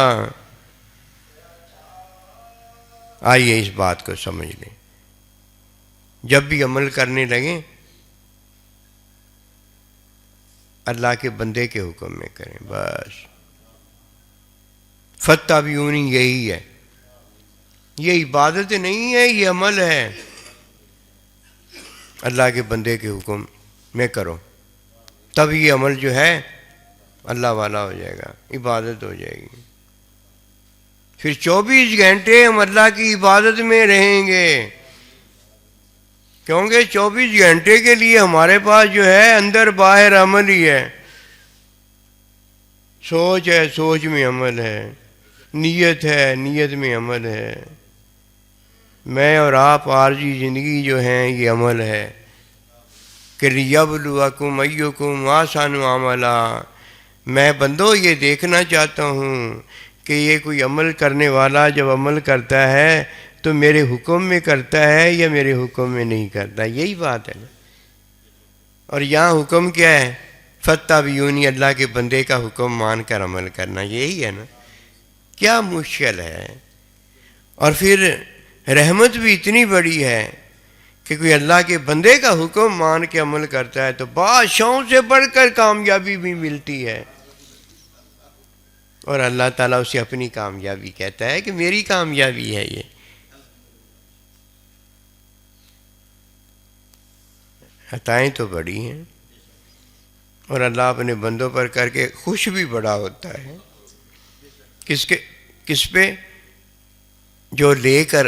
آئیے اس بات کو سمجھ لیں، جب بھی عمل کرنے لگیں اللہ کے بندے کے حکم میں کریں، بس۔ فَاتَّبِعُونِی یہی ہے، یہ عبادت نہیں ہے، یہ عمل ہے، اللہ کے بندے کے حکم میں کرو، تب یہ عمل جو ہے اللہ والا ہو جائے گا، عبادت ہو جائے گی۔ پھر 24 گھنٹے ہم اللہ کی عبادت میں رہیں گے، کیونکہ 24 گھنٹے کے لیے ہمارے پاس جو ہے اندر باہر عمل ہی ہے، سوچ ہے، سوچ میں عمل ہے، نیت ہے، نیت میں عمل ہے، میں اور آپ عارضی زندگی جو ہیں یہ عمل ہے کہ لِيَبْلُوَكُمْ أَيُّكُمْ أَحْسَنُ عَمَلًا۔ میں بندو یہ دیکھنا چاہتا ہوں کہ یہ کوئی عمل کرنے والا جب عمل کرتا ہے تو میرے حکم میں کرتا ہے یا میرے حکم میں نہیں کرتا، یہی بات ہے نا۔ اور یہاں حکم کیا ہے؟ فَاتَّبِعُونِی، اللہ کے بندے کا حکم مان کر عمل کرنا، یہی ہے نا۔ کیا مشکل ہے؟ اور پھر رحمت بھی اتنی بڑی ہے کہ کوئی اللہ کے بندے کا حکم مان کے عمل کرتا ہے تو بادشاہوں سے بڑھ کر کامیابی بھی ملتی ہے، اور اللہ تعالیٰ اسے اپنی کامیابی کہتا ہے کہ میری کامیابی ہے یہ۔ عطائیں تو بڑی ہیں، اور اللہ اپنے بندوں پر کر کے خوش بھی بڑا ہوتا ہے۔ کس پہ؟ جو لے کر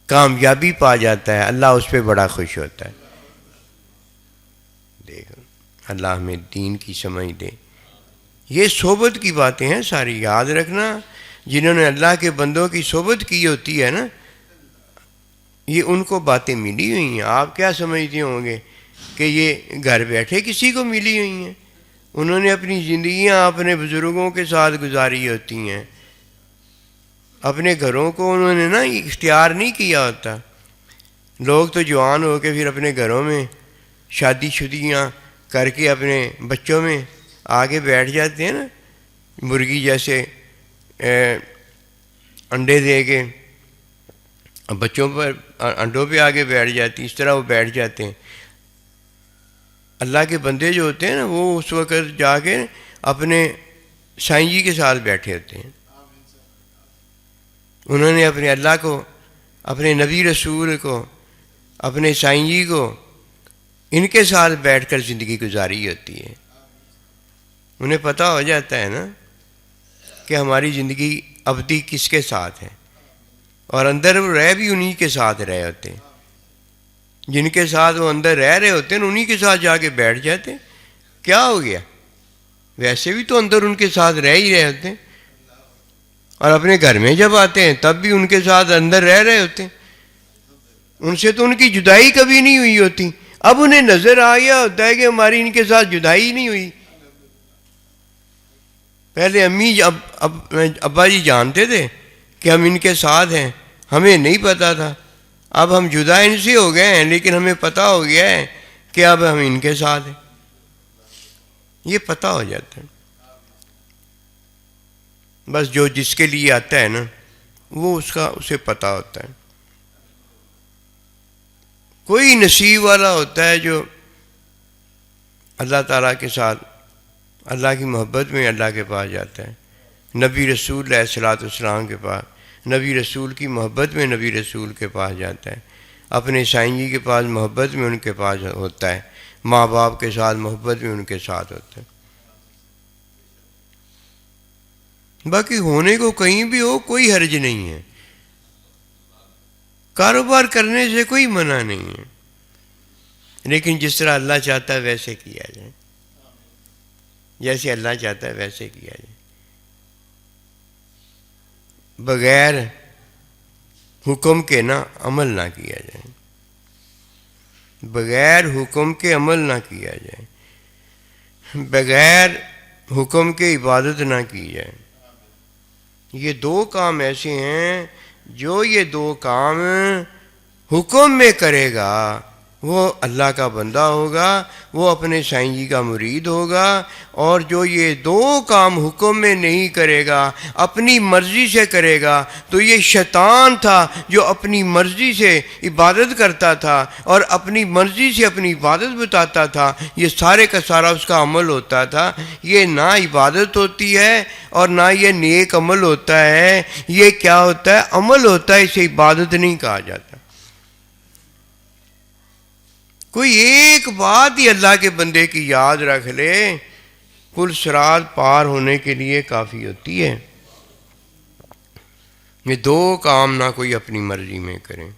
کامیابی پا جاتا ہے، اللہ اس پہ بڑا خوش ہوتا ہے۔ دیکھو اللہ ہمیں دین کی سمجھ دے۔ یہ صحبت کی باتیں ہیں ساری، یاد رکھنا، جنہوں نے اللہ کے بندوں کی صحبت کی ہوتی ہے نا، یہ ان کو باتیں ملی ہوئی ہیں۔ آپ کیا سمجھتے ہوں گے کہ یہ گھر بیٹھے کسی کو ملی ہوئی ہیں؟ انہوں نے اپنی زندگیاں اپنے بزرگوں کے ساتھ گزاری ہوتی ہیں، اپنے گھروں کو انہوں نے نا اختیار نہیں کیا ہوتا۔ لوگ تو جوان ہو کے پھر اپنے گھروں میں شادی شدیاں کر کے اپنے بچوں میں آگے بیٹھ جاتے ہیں نا، مرغی جیسے انڈے دے کے بچوں پر انڈوں پہ آگے بیٹھ جاتی، اس طرح وہ بیٹھ جاتے ہیں۔ اللہ کے بندے جو ہوتے ہیں نا، وہ اس وقت جا کے اپنے سائیں جی کے ساتھ بیٹھے ہوتے ہیں۔ انہوں نے اپنے اللہ کو، اپنے نبی رسول کو، اپنے سائیں جی کو، ان کے ساتھ بیٹھ کر زندگی گزاری ہوتی ہے۔ انہیں پتہ ہو جاتا ہے نا کہ ہماری زندگی ابدی کس کے ساتھ ہے، اور اندر وہ رہ بھی انہی کے ساتھ رہے ہوتے ہیں، جن کے ساتھ وہ اندر رہ رہے ہوتے ہیں انہی کے ساتھ جا کے بیٹھ جاتے ہیں۔ کیا ہو گیا؟ ویسے بھی تو اندر ان کے ساتھ رہ ہی رہے ہوتے ہیں، اور اپنے گھر میں جب آتے ہیں تب بھی ان کے ساتھ اندر رہ رہے ہوتے ہیں، ان سے تو ان کی جدائی کبھی نہیں ہوئی ہوتی۔ اب انہیں نظر آ گیا ہوتا ہے کہ ہماری ان کے ساتھ جدائی نہیں ہوئی۔ پہلے امی ابا جی جانتے تھے کہ ہم ان کے ساتھ ہیں، ہمیں نہیں پتا تھا۔ اب ہم جدا ان سے ہو گئے ہیں، لیکن ہمیں پتہ ہو گیا ہے کہ اب ہم ان کے ساتھ ہیں، یہ پتہ ہو جاتا ہے۔ بس جو جس کے لیے آتا ہے نا، وہ اسے پتہ ہوتا ہے۔ کوئی نصیب والا ہوتا ہے جو اللہ تعالیٰ کے ساتھ، اللہ کی محبت میں اللہ کے پاس جاتا ہے، نبی رسول علیہ الصلوۃ والسلام کے پاس، نبی رسول کی محبت میں نبی رسول کے پاس جاتا ہے، اپنے سائیں جی کے پاس محبت میں ان کے پاس ہوتا ہے، ماں باپ کے ساتھ محبت میں ان کے ساتھ ہوتا ہے۔ باقی ہونے کو کہیں بھی ہو کوئی حرج نہیں ہے، کاروبار کرنے سے کوئی منع نہیں ہے، لیکن جس طرح اللہ چاہتا ہے ویسے کیا جائے، جیسے اللہ چاہتا ہے ویسے کیا جائے، بغیر حکم کے نہ عمل نہ کیا جائے، بغیر حکم کے عمل نہ کیا جائے، بغیر حکم کے عبادت نہ کی جائے۔ یہ دو کام ایسے ہیں جو یہ دو کام حکم میں کرے گا وہ اللہ کا بندہ ہوگا، وہ اپنے سائیں جی کا مرید ہوگا، اور جو یہ دو کام حکم میں نہیں کرے گا، اپنی مرضی سے کرے گا، تو یہ شیطان تھا جو اپنی مرضی سے عبادت کرتا تھا اور اپنی مرضی سے اپنی عبادت بتاتا تھا، یہ سارے کا سارا اس کا عمل ہوتا تھا۔ یہ نہ عبادت ہوتی ہے اور نہ یہ نیک عمل ہوتا ہے، یہ کیا ہوتا ہے؟ عمل ہوتا ہے، اسے عبادت نہیں کہا جاتا۔ کوئی ایک بات ہی اللہ کے بندے کی یاد رکھ لے، پل صراط پار ہونے کے لیے کافی ہوتی ہے۔ یہ دو کام نہ کوئی اپنی مرضی میں کریں،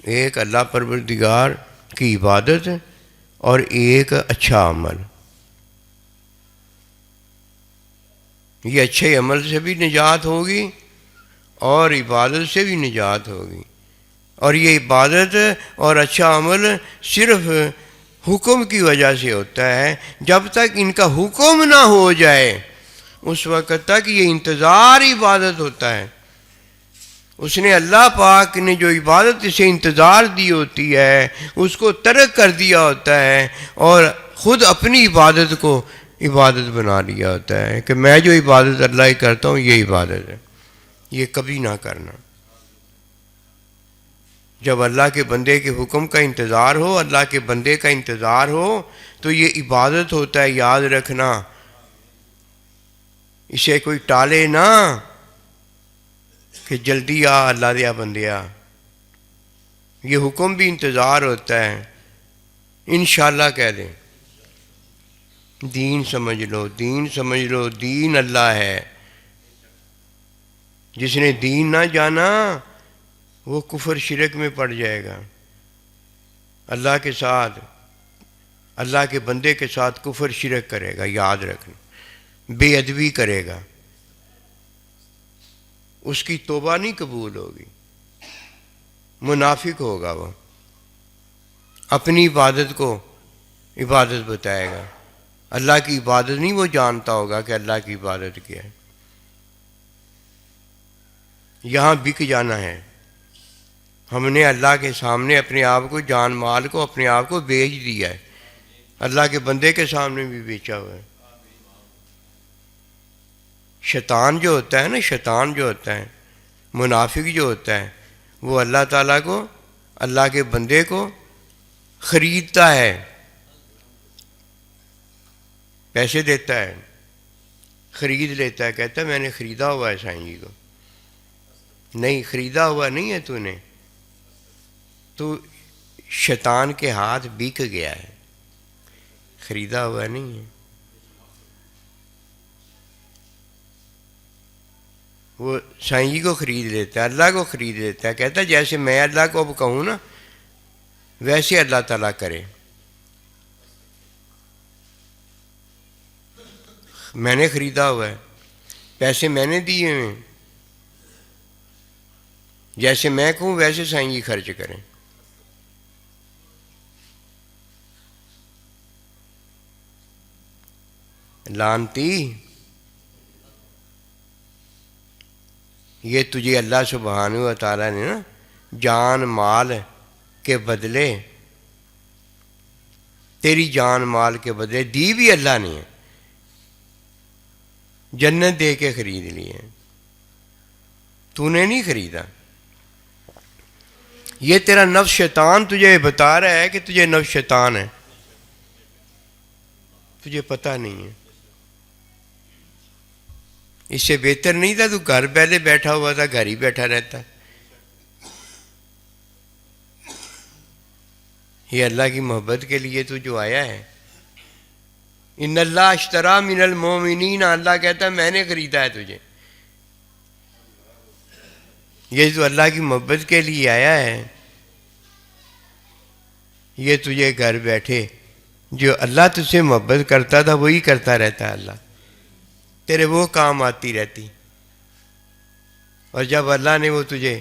ایک اللہ پروردگار کی عبادت اور ایک اچھا عمل۔ یہ اچھے عمل سے بھی نجات ہوگی اور عبادت سے بھی نجات ہوگی، اور یہ عبادت اور اچھا عمل صرف حکم کی وجہ سے ہوتا ہے۔ جب تک ان کا حکم نہ ہو جائے اس وقت تک یہ انتظار عبادت ہوتا ہے۔ اس نے اللہ پاک نے جو عبادت سے انتظار دی ہوتی ہے اس کو ترک کر دیا ہوتا ہے، اور خود اپنی عبادت کو عبادت بنا لیا ہوتا ہے کہ میں جو عبادت اللہ ہی کرتا ہوں یہ عبادت ہے۔ یہ کبھی نہ کرنا۔ جب اللہ کے بندے کے حکم کا انتظار ہو، اللہ کے بندے کا انتظار ہو، تو یہ عبادت ہوتا ہے، یاد رکھنا۔ اسے کوئی ٹالے نہ کہ جلدی آ اللہ دیا بندیا، یہ حکم بھی انتظار ہوتا ہے۔ انشاءاللہ کہہ دیں، دین سمجھ لو، دین سمجھ لو، دین اللہ ہے۔ جس نے دین نہ جانا وہ کفر شرک میں پڑ جائے گا، اللہ کے ساتھ، اللہ کے بندے کے ساتھ کفر شرک کرے گا، یاد رکھنا، بے ادبی کرے گا، اس کی توبہ نہیں قبول ہوگی، منافق ہوگا، وہ اپنی عبادت کو عبادت بتائے گا، اللہ کی عبادت نہیں وہ جانتا ہوگا کہ اللہ کی عبادت کیا ہے۔ یہاں بک جانا ہے۔ ہم نے اللہ کے سامنے اپنے آپ کو، جان مال کو، اپنے آپ کو بیچ دیا ہے، اللہ کے بندے کے سامنے بھی بیچا ہوا ہے۔ شیطان جو ہوتا ہے نا، شیطان جو ہوتا ہے، منافق جو ہوتا ہے، وہ اللہ تعالیٰ کو، اللہ کے بندے کو خریدتا ہے، پیسے دیتا ہے، خرید لیتا ہے، کہتا ہے میں نے خریدا ہوا ہے سائیں جی کو۔ نہیں، خریدا ہوا نہیں ہے تو نے، تو شیطان کے ہاتھ بک گیا ہے، خریدا ہوا نہیں ہے۔ وہ سائیں جی کو خرید لیتا ہے، اللہ کو خرید لیتا ہے، کہتا ہے جیسے میں اللہ کو اب کہوں نا ویسے اللہ تعالیٰ کرے۔ میں نے خریدا ہوا ہے، پیسے میں نے دیے ہیں، جیسے میں کہوں ویسے سائیں جی خرچ کریں۔ لعنتی، یہ تجھے اللہ سبحانہ و تعالیٰ نے نا جان مال کے بدلے، تیری جان مال کے بدلے دی بھی اللہ نے ہے، جنت دے کے خرید لی ہے، تو نے نہیں خریدا۔ یہ تیرا نفس شیطان تجھے بتا رہا ہے کہ تجھے نفس شیطان ہے، تجھے پتہ نہیں ہے۔ اس سے بہتر نہیں تھا تو گھر پہلے بیٹھا ہوا تھا، گھر ہی بیٹھا رہتا۔ یہ اللہ کی محبت کے لیے تو جو آیا ہے، ان اللہ اشتری من المؤمنین، اللہ کہتا ہے میں نے خریدا ہے تجھے۔ یہ تو اللہ کی محبت کے لیے آیا ہے، یہ تجھے گھر بیٹھے جو اللہ تجھ سے محبت کرتا تھا وہی کرتا رہتا ہے اللہ، تیرے وہ کام آتی رہتی۔ اور جب اللہ نے وہ تجھے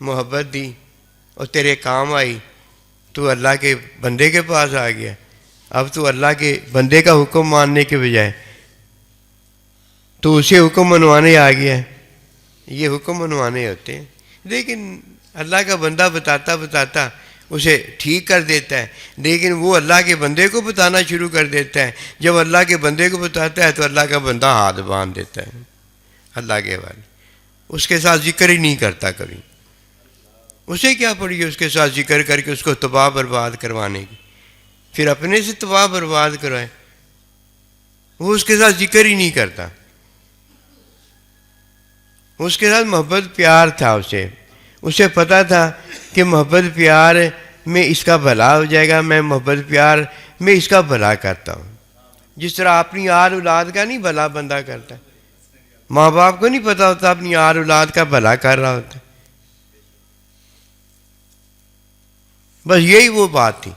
محبت دی اور تیرے کام آئی تو اللہ کے بندے کے پاس آ گیا۔ اب تو اللہ کے بندے کا حکم ماننے کے بجائے تو اسے حکم منوانے آ گیا ہے۔ یہ حکم منوانے ہوتے ہیں، لیکن اللہ کا بندہ بتاتا بتاتا اسے ٹھیک کر دیتا ہے، لیکن وہ اللہ کے بندے کو بتانا شروع کر دیتا ہے۔ جب اللہ کے بندے کو بتاتا ہے تو اللہ کا بندہ ہاتھ باندھ دیتا ہے اللہ کے حوالے، اس کے ساتھ ذکر ہی نہیں کرتا کبھی۔ اسے کیا پڑی ہے اس کے ساتھ ذکر کر کے اس کو تباہ برباد کروانے کی؟ پھر اپنے سے تباہ برباد کروائے، وہ اس کے ساتھ ذکر ہی نہیں کرتا۔ اس کے ساتھ محبت پیار تھا، اسے پتہ تھا کہ محبت پیار میں اس کا بھلا ہو جائے گا، میں محبت پیار میں اس کا بھلا کرتا ہوں. جس طرح اپنی آل اولاد کا نہیں بھلا بندہ کرتا، ماں باپ کو نہیں پتہ ہوتا اپنی آل اولاد کا بھلا کر رہا ہوتا. بس یہی وہ بات تھی.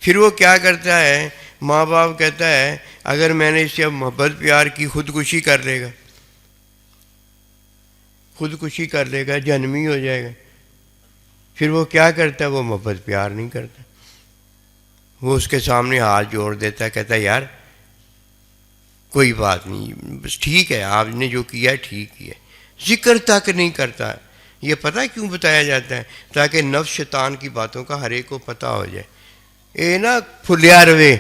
پھر وہ کیا کرتا ہے، ماں باپ کہتا ہے اگر میں نے اس سے محبت پیار کی خودکشی کر لے گا، خودکشی کر لے گا، جنمی ہو جائے گا. پھر وہ کیا کرتا ہے، وہ محبت پیار نہیں کرتا، وہ اس کے سامنے ہاتھ جوڑ دیتا ہے، کہتا ہے یار کوئی بات نہیں، بس ٹھیک ہے، آپ نے جو کیا ہے ٹھیک ہی ہے. ذکر تک نہیں کرتا. یہ پتہ کیوں بتایا جاتا ہے؟ تاکہ نفس شیطان کی باتوں کا ہر ایک کو پتہ ہو جائے. اے نا پھلیا روے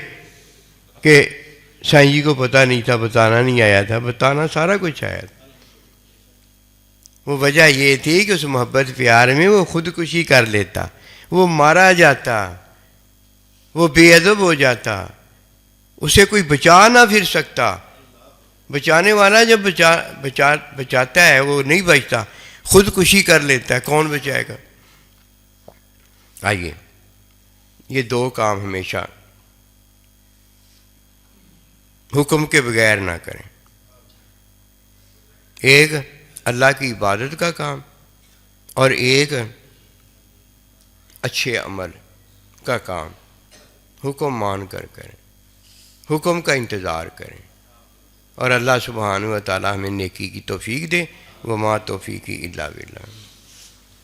کہ سائیں جی کو پتہ نہیں تھا، بتانا نہیں آیا تھا، بتانا سارا کچھ آیا تھا. وہ وجہ یہ تھی کہ اس محبت پیار میں وہ خودکشی کر لیتا، وہ مارا جاتا، وہ بے ادب ہو جاتا، اسے کوئی بچا نہ پھر سکتا. بچانے والا جب بچاتا ہے وہ نہیں بچتا، خودکشی کر لیتا ہے، کون بچائے گا؟ آئیے، یہ دو کام ہمیشہ حکم کے بغیر نہ کریں. ایک اللہ کی عبادت کا کام، اور ایک اچھے عمل کا کام. حکم مان کر کریں، حکم کا انتظار کریں، اور اللہ سبحانہ و تعالی ہمیں نیکی کی توفیق دے. وما توفیقی الا باللہ.